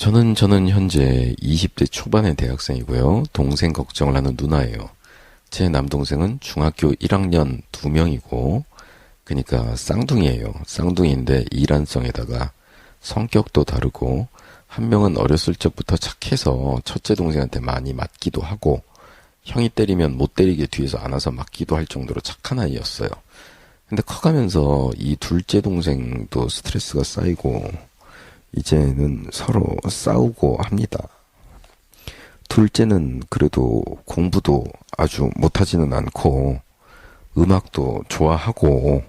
저는 현재 20대 초반의 대학생이고요. 동생 걱정을 하는 누나예요. 제 남동생은 중학교 1학년 2명이고, 그러니까 쌍둥이에요. 쌍둥이인데 이란성에다가 성격도 다르고, 한 명은 어렸을 적부터 착해서 첫째 동생한테 많이 맞기도 하고, 형이 때리면 못 때리게 뒤에서 안아서 맞기도 할 정도로 착한 아이였어요. 근데 커가면서 이 둘째 동생도 스트레스가 쌓이고, 이제는 서로 싸우고 합니다. 둘째는 그래도 공부도 아주 못하지는 않고, 음악도 좋아하고,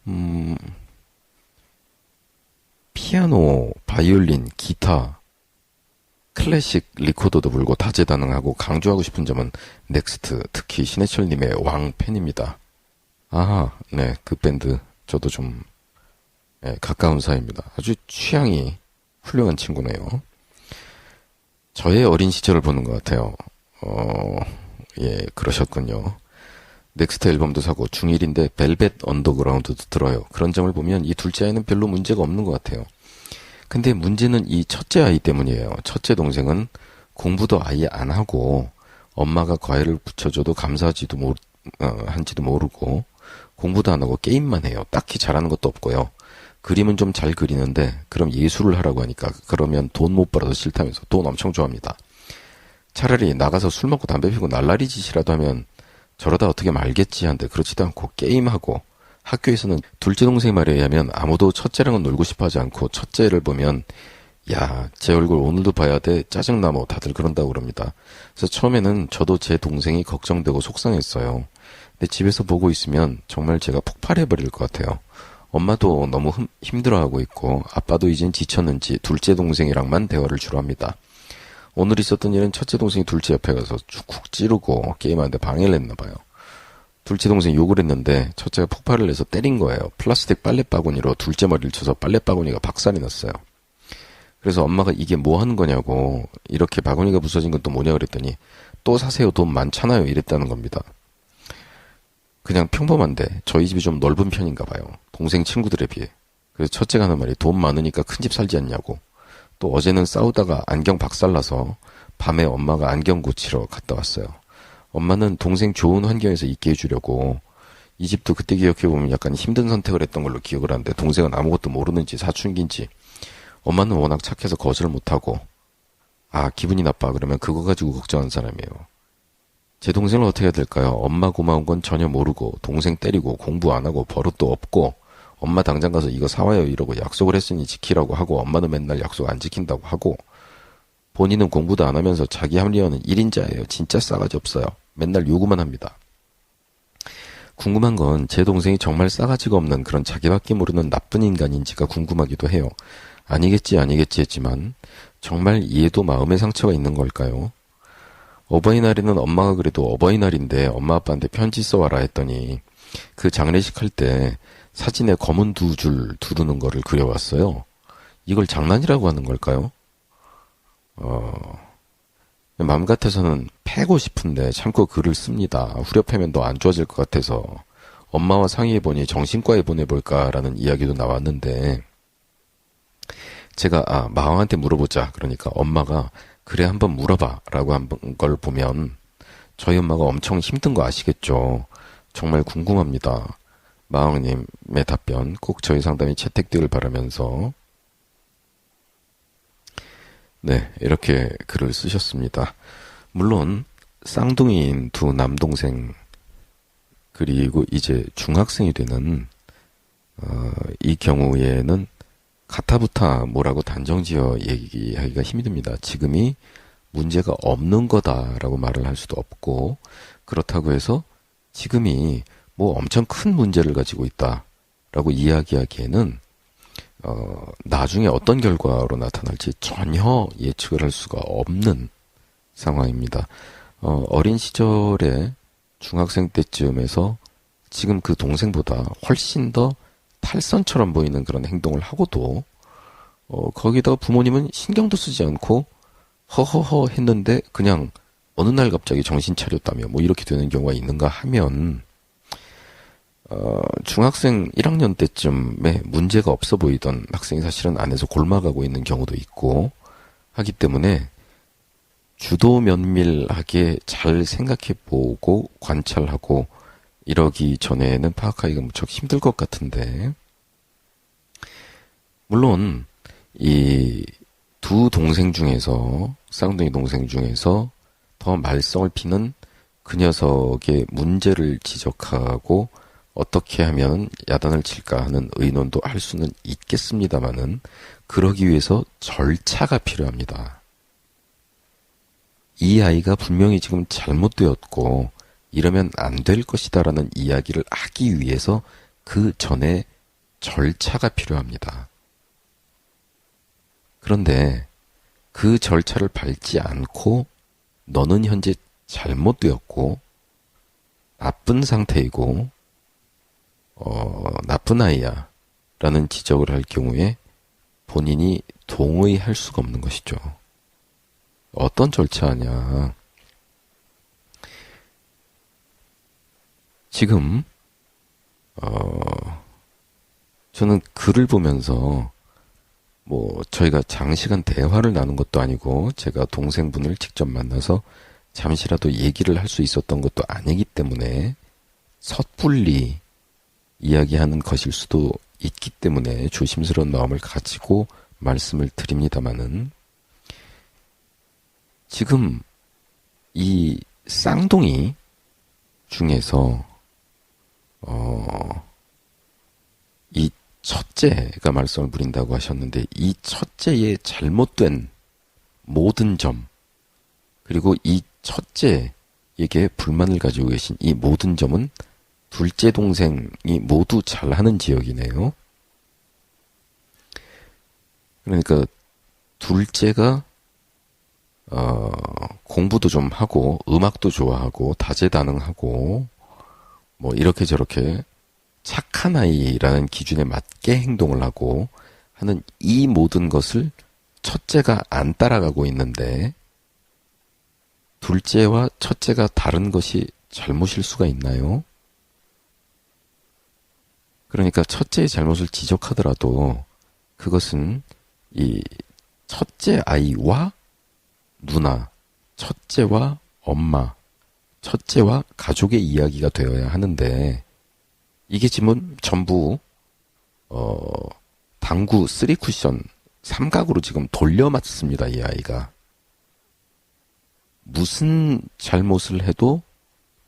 음, 피아노, 바이올린, 기타, 클래식 리코더도 불고 다재다능하고 강조하고 싶은 점은 넥스트, 특히 신해철님의 왕팬입니다. 아, 네, 그 밴드 저도 좀 가까운 사이입니다. 아주 취향이 훌륭한 친구네요. 저의 어린 시절을 보는 것 같아요. 어, 예, 그러셨군요. 넥스트 앨범도 사고 중1인데 벨벳 언더그라운드도 들어요. 그런 점을 보면 이 둘째 아이는 별로 문제가 없는 것 같아요. 근데 문제는 이 첫째 아이 때문이에요. 첫째 동생은 공부도 아예 안 하고 엄마가 과외를 붙여줘도 감사하지도 한지도 모르고 공부도 안 하고 게임만 해요. 딱히 잘하는 것도 없고요. 그림은 좀 잘 그리는데 그럼 예술을 하라고 하니까 그러면 돈 못 벌어서 싫다면서 돈 엄청 좋아합니다. 차라리 나가서 술 먹고 담배 피고 날라리 짓이라도 하면 저러다 어떻게 말겠지 한데 그렇지도 않고 게임하고 학교에서는 둘째 동생 말에 의하면 아무도 첫째랑은 놀고 싶어 하지 않고 첫째를 보면 야, 제 얼굴 오늘도 봐야 돼. 짜증나 뭐 다들 그런다고 그럽니다. 그래서 처음에는 저도 제 동생이 걱정되고 속상했어요. 근데 집에서 보고 있으면 정말 제가 폭발해버릴 것 같아요. 엄마도 너무 힘들어하고 있고 아빠도 이젠 지쳤는지 둘째 동생이랑만 대화를 주로 합니다. 오늘 있었던 일은 첫째 동생이 둘째 옆에 가서 쿡쿡 찌르고 게임하는데 방해를 했나 봐요. 둘째 동생이 욕을 했는데 첫째가 폭발을 해서 때린 거예요. 플라스틱 빨래바구니로 둘째 머리를 쳐서 빨래바구니가 박살이 났어요. 그래서 엄마가 이게 뭐 하는 거냐고 이렇게 바구니가 부서진 건 또 뭐냐 그랬더니 또 사세요 돈 많잖아요 이랬다는 겁니다. 그냥 평범한데 저희 집이 좀 넓은 편인가 봐요. 동생 친구들에 비해. 그래서 첫째가 하는 말이 돈 많으니까 큰 집 살지 않냐고. 또 어제는 싸우다가 안경 박살나서 밤에 엄마가 안경 고치러 갔다 왔어요. 엄마는 동생 좋은 환경에서 있게 해주려고 이 집도 그때 기억해보면 약간 힘든 선택을 했던 걸로 기억을 하는데 동생은 아무것도 모르는지 사춘기인지 엄마는 워낙 착해서 거절을 못하고 아 기분이 나빠 그러면 그거 가지고 걱정하는 사람이에요. 제 동생을 어떻게 해야 될까요? 엄마 고마운 건 전혀 모르고 동생 때리고 공부 안 하고 버릇도 없고 엄마 당장 가서 이거 사와요 이러고 약속을 했으니 지키라고 하고 엄마는 맨날 약속 안 지킨다고 하고 본인은 공부도 안 하면서 자기 합리화는 1인자예요. 진짜 싸가지 없어요. 맨날 요구만 합니다. 궁금한 건 제 동생이 정말 싸가지가 없는 그런 자기밖에 모르는 나쁜 인간인지가 궁금하기도 해요. 아니겠지 했지만 정말 이해도 마음의 상처가 있는 걸까요? 어버이날에는 엄마가 그래도 어버이날인데 엄마 아빠한테 편지 써와라 했더니 그 장례식 할 때 사진에 검은 두 줄 두르는 거를 그려왔어요. 이걸 장난이라고 하는 걸까요? 마음 같아서는 패고 싶은데 참고 글을 씁니다. 후려 패면 더 안 좋아질 것 같아서 엄마와 상의해보니 정신과에 보내볼까라는 이야기도 나왔는데 제가 마왕한테 물어보자 그러니까 엄마가 그래 한번 물어봐 라고 한 걸 보면 저희 엄마가 엄청 힘든 거 아시겠죠? 정말 궁금합니다. 마왕님의 답변 꼭 저희 상담이 채택되길 바라면서 네 이렇게 글을 쓰셨습니다. 물론 쌍둥이인 두 남동생 그리고 이제 중학생이 되는 이 경우에는 가타부타 뭐라고 단정지어 얘기하기가 힘이 듭니다. 지금이 문제가 없는 거다라고 말을 할 수도 없고 그렇다고 해서 지금이 뭐 엄청 큰 문제를 가지고 있다라고 이야기하기에는 나중에 어떤 결과로 나타날지 전혀 예측을 할 수가 없는 상황입니다. 어린 시절에 중학생 때쯤에서 지금 그 동생보다 훨씬 더 탈선처럼 보이는 그런 행동을 하고도 거기다가 부모님은 신경도 쓰지 않고 허허허 했는데 그냥 어느 날 갑자기 정신 차렸다며 뭐 이렇게 되는 경우가 있는가 하면 중학생 1학년 때쯤에 문제가 없어 보이던 학생이 사실은 안에서 골마가고 있는 경우도 있고 하기 때문에 주도 면밀하게 잘 생각해보고 관찰하고 이러기 전에는 파악하기가 무척 힘들 것 같은데, 물론 이 두 동생 중에서, 쌍둥이 동생 중에서 더 말썽을 피는 그 녀석의 문제를 지적하고 어떻게 하면 야단을 칠까 하는 의논도 할 수는 있겠습니다마는, 그러기 위해서 절차가 필요합니다. 이 아이가 분명히 지금 잘못되었고 이러면 안 될 것이다라는 이야기를 하기 위해서 그 전에 절차가 필요합니다. 그런데 그 절차를 밟지 않고 너는 현재 잘못되었고 나쁜 상태이고 나쁜 아이야 라는 지적을 할 경우에 본인이 동의할 수가 없는 것이죠. 어떤 절차냐. 지금 저는 글을 보면서 저희가 장시간 대화를 나눈 것도 아니고 제가 동생분을 직접 만나서 잠시라도 얘기를 할 수 있었던 것도 아니기 때문에 섣불리 이야기하는 것일 수도 있기 때문에 조심스러운 마음을 가지고 말씀을 드립니다마는, 지금 이 쌍둥이 중에서 이 첫째가 말썽을 부린다고 하셨는데, 이 첫째의 잘못된 모든 점, 그리고 이 첫째에게 불만을 가지고 계신 이 모든 점은 둘째 동생이 모두 잘하는 지역이네요. 그러니까 둘째가 공부도 좀 하고 음악도 좋아하고 다재다능하고 이렇게 저렇게 착한 아이라는 기준에 맞게 행동을 하고 하는 이 모든 것을 첫째가 안 따라가고 있는데, 둘째와 첫째가 다른 것이 잘못일 수가 있나요? 그러니까 첫째의 잘못을 지적하더라도 그것은 이 첫째 아이와 누나, 첫째와 엄마, 첫째와 가족의 이야기가 되어야 하는데, 이게 지금 전부 당구 3쿠션 삼각으로 지금 돌려맞습니다. 이 아이가. 무슨 잘못을 해도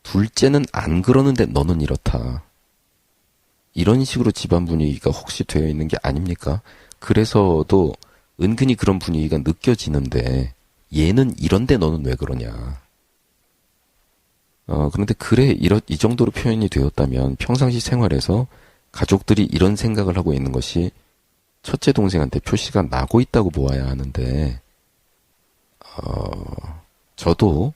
둘째는 안 그러는데 너는 이렇다. 이런 식으로 집안 분위기가 혹시 되어 있는 게 아닙니까? 그래서도 은근히 그런 분위기가 느껴지는데, 얘는 이런데 너는 왜 그러냐. 그런데 그래, 이 정도로 표현이 되었다면 평상시 생활에서 가족들이 이런 생각을 하고 있는 것이 첫째 동생한테 표시가 나고 있다고 보아야 하는데, 저도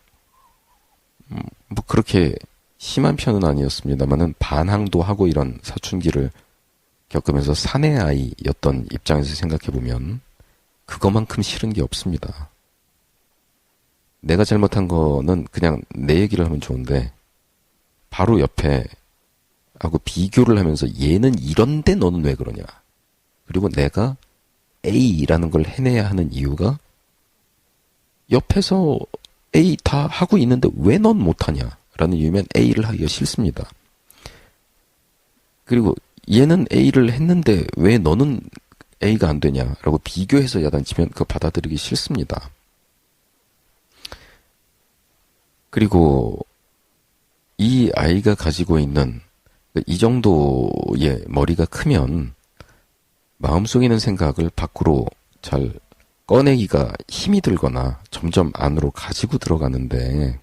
그렇게 심한 편은 아니었습니다만은 반항도 하고 이런 사춘기를 겪으면서 사내 아이였던 입장에서 생각해보면 그거만큼 싫은 게 없습니다. 내가 잘못한 거는 그냥 내 얘기를 하면 좋은데 바로 옆에 하고 비교를 하면서 얘는 이런데 너는 왜 그러냐. 그리고 내가 A라는 걸 해내야 하는 이유가 옆에서 A 다 하고 있는데 왜 넌 못하냐 라는 이유면 A를 하기가 싫습니다. 그리고 얘는 A를 했는데 왜 너는 A가 안 되냐라고 비교해서 야단치면 그거 받아들이기 싫습니다. 그리고 이 아이가 가지고 있는 이 정도의 머리가 크면 마음속에 있는 생각을 밖으로 잘 꺼내기가 힘이 들거나 점점 안으로 가지고 들어가는데,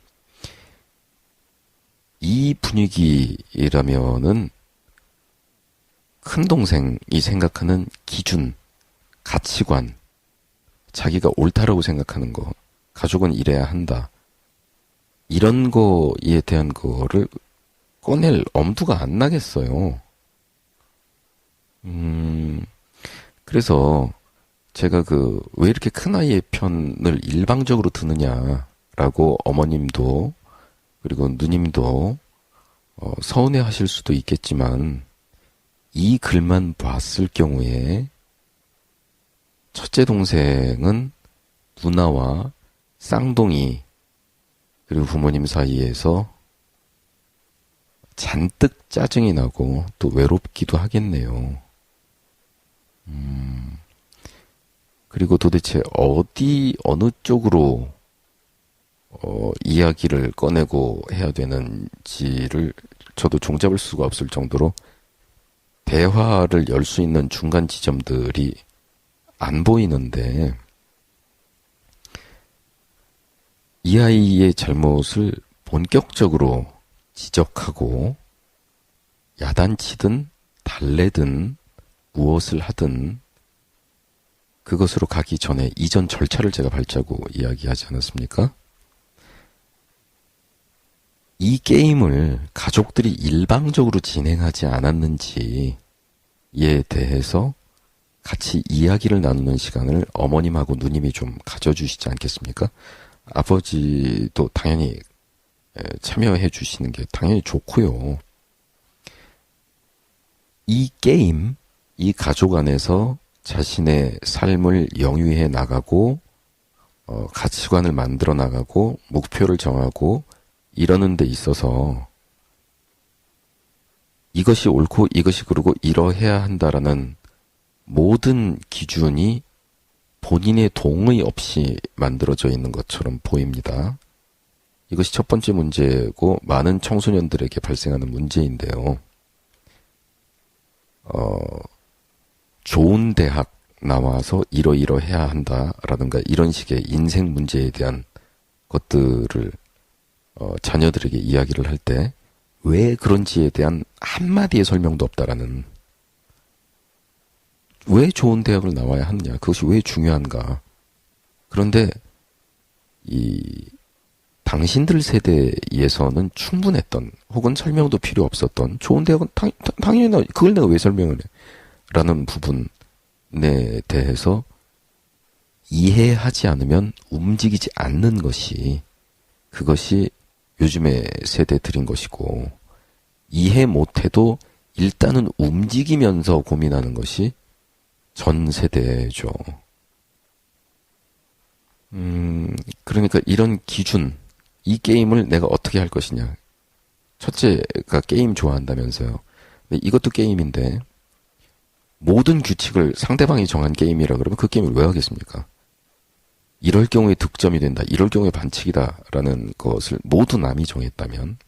이 분위기라면은 큰 동생이 생각하는 기준, 가치관, 자기가 옳다라고 생각하는 거, 가족은 이래야 한다, 이런 거에 대한 거를 꺼낼 엄두가 안 나겠어요. 그래서 제가 왜 이렇게 큰아이의 편을 일방적으로 드느냐라고 어머님도 그리고 누님도 서운해 하실 수도 있겠지만, 이 글만 봤을 경우에 첫째 동생은 누나와 쌍둥이 그리고 부모님 사이에서 잔뜩 짜증이 나고 또 외롭기도 하겠네요. 그리고 도대체 어느 쪽으로 이야기를 꺼내고 해야 되는지를 저도 종잡을 수가 없을 정도로 대화를 열 수 있는 중간 지점들이 안 보이는데 이 아이의 잘못을 본격적으로 지적하고 야단치든 달래든 무엇을 하든 그것으로 가기 전에 이전 절차를 제가 발자고 이야기하지 않았습니까? 이 게임을 가족들이 일방적으로 진행하지 않았는지에 대해서 같이 이야기를 나누는 시간을 어머님하고 누님이 좀 가져주시지 않겠습니까? 아버지도 당연히 참여해 주시는 게 당연히 좋고요. 이 게임, 이 가족 안에서 자신의 삶을 영위해 나가고 가치관을 만들어 나가고 목표를 정하고 이러는 데 있어서 이것이 옳고 이것이 그르고 이러해야 한다라는 모든 기준이 본인의 동의 없이 만들어져 있는 것처럼 보입니다. 이것이 첫 번째 문제고 많은 청소년들에게 발생하는 문제인데요. 좋은 대학 나와서 이러이러해야 한다라든가 이런 식의 인생 문제에 대한 것들을 자녀들에게 이야기를 할 때 왜 그런지에 대한 한마디의 설명도 없다라는, 왜 좋은 대학을 나와야 하느냐, 그것이 왜 중요한가. 그런데 당신들 세대에서는 충분했던 혹은 설명도 필요 없었던 좋은 대학은 당연히 그걸 내가 왜 설명을 해 라는 부분에 대해서 이해하지 않으면 움직이지 않는 것이, 그것이 요즘의 세대들인 것이고, 이해 못해도 일단은 움직이면서 고민하는 것이 전 세대죠. 그러니까 이런 기준, 이 게임을 내가 어떻게 할 것이냐. 첫째가 게임 좋아한다면서요. 근데 이것도 게임인데 모든 규칙을 상대방이 정한 게임이라 그러면 그 게임을 왜 하겠습니까? 이럴 경우에 득점이 된다, 이럴 경우에 반칙이다라는 것을 모두 남이 정했다면,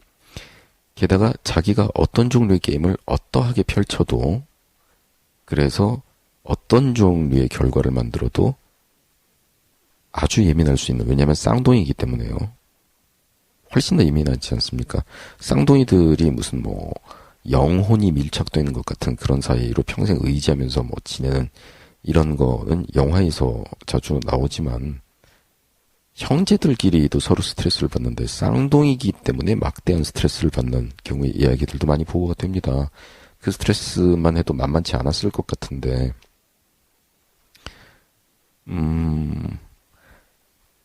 게다가 자기가 어떤 종류의 게임을 어떠하게 펼쳐도, 그래서 어떤 종류의 결과를 만들어도 아주 예민할 수 있는, 왜냐하면 쌍둥이이기 때문에요. 훨씬 더 예민하지 않습니까? 쌍둥이들이 무슨 영혼이 밀착되는 것 같은 그런 사이로 평생 의지하면서 지내는 이런 거는 영화에서 자주 나오지만, 형제들끼리도 서로 스트레스를 받는데 쌍둥이기 때문에 막대한 스트레스를 받는 경우의 이야기들도 많이 보고가 됩니다. 그 스트레스만 해도 만만치 않았을 것 같은데,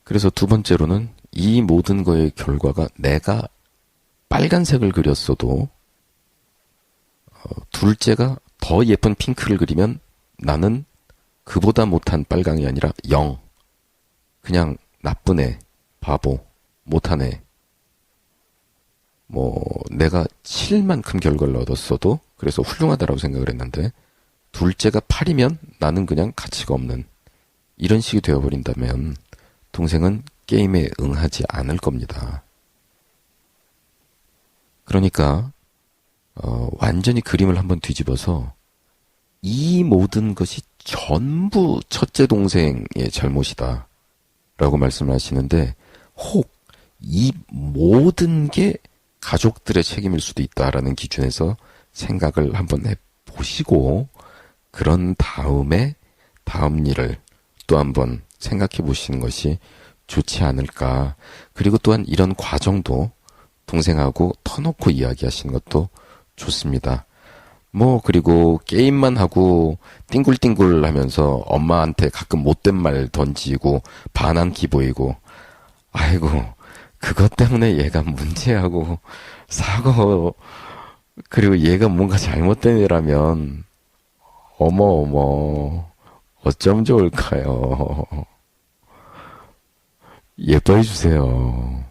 그래서 두 번째로는 이 모든 거의 결과가 내가 빨간색을 그렸어도 둘째가 더 예쁜 핑크를 그리면 나는 그보다 못한 빨강이 아니라 0. 그냥 나쁜 애, 바보, 못한 애. 내가 7만큼 결과를 얻었어도 그래서 훌륭하다라고 생각을 했는데, 둘째가 8이면 나는 그냥 가치가 없는, 이런 식이 되어버린다면 동생은 게임에 응하지 않을 겁니다. 그러니까 완전히 그림을 한번 뒤집어서 이 모든 것이 전부 첫째 동생의 잘못이다 라고 말씀을 하시는데, 혹 이 모든 게 가족들의 책임일 수도 있다라는 기준에서 생각을 한번 해보시고, 그런 다음에 다음 일을 또 한번 생각해 보시는 것이 좋지 않을까. 그리고 또한 이런 과정도 동생하고 터놓고 이야기하시는 것도 좋습니다. 그리고 게임만 하고 띵굴띵굴 하면서 엄마한테 가끔 못된 말 던지고 반항기 보이고, 아이고, 그것 때문에 얘가 문제하고 사고, 그리고 얘가 뭔가 잘못된 애라면 어머 어쩜 좋을까요? 예뻐해 주세요.